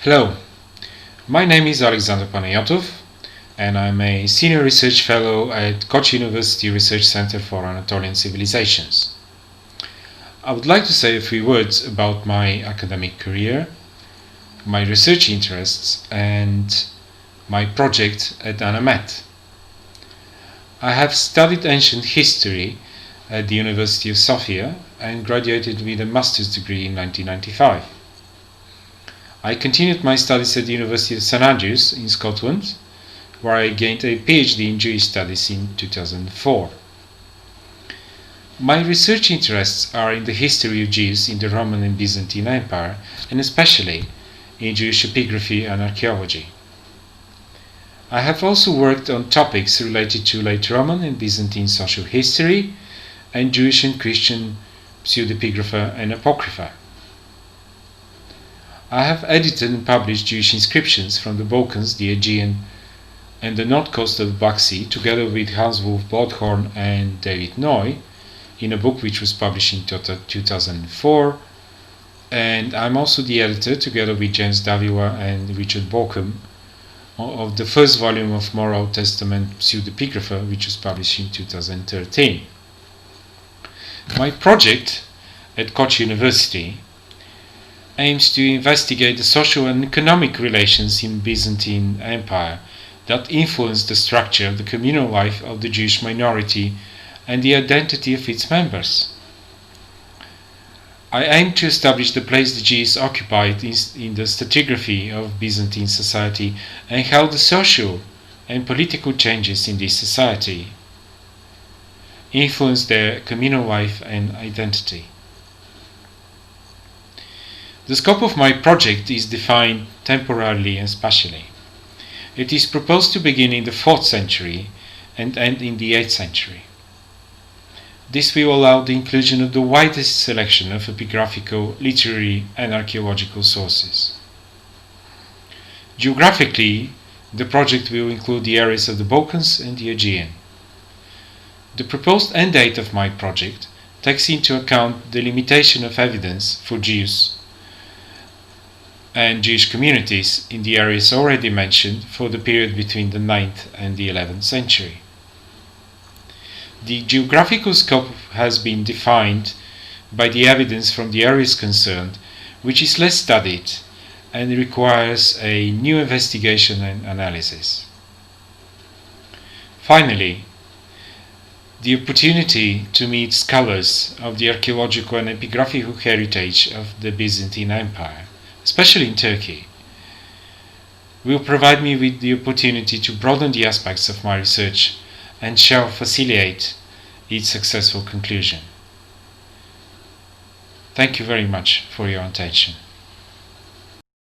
Hello, my name is Panayatov and I'm a Senior Research Fellow at Koç University Research Center for Anatolian Civilizations. I would like to say a few words about my academic career, my research interests and my project at ANAMED. I have studied ancient history at the University of Sofia and graduated with a master's degree in 1995. I continued my studies at the University of St Andrews in Scotland, where I gained a PhD in Jewish Studies in 2004. My research interests are in the history of Jews in the Roman and Byzantine Empire, and especially in Jewish epigraphy and archaeology. I have also worked on topics related to late Roman and Byzantine social history, and Jewish and Christian pseudepigrapha and apocrypha. I have edited and published Jewish inscriptions from the Balkans, the Aegean, and the north coast of the Black Sea, together with Hans-Wolf Bloodhorn and David Noy, in a book which was published in 2004. And I'm also the editor, together with James Davila and Richard Borkham, of the first volume of More Old Testament pseudepigrapha, which was published in 2013. My project at Koç University aims to investigate the social and economic relations in Byzantine Empire that influenced the structure of the communal life of the Jewish minority and the identity of its members. I aim to establish the place the Jews occupied in the stratigraphy of Byzantine society and how the social and political changes in this society influenced their communal life and identity. The scope of my project is defined temporally and spatially. It is proposed to begin in the 4th century and end in the 8th century. This will allow the inclusion of the widest selection of epigraphical, literary and archaeological sources. Geographically, the project will include the areas of the Balkans and the Aegean. The proposed end date of my project takes into account the limitation of evidence for Jews and Jewish communities in the areas already mentioned for the period between the 9th and the 11th century. The geographical scope has been defined by the evidence from the areas concerned, which is less studied and requires a new investigation and analysis. Finally, the opportunity to meet scholars of the archaeological and epigraphical heritage of the Byzantine Empire, especially in Turkey, will provide me with the opportunity to broaden the aspects of my research and shall facilitate its successful conclusion. Thank you very much for your attention.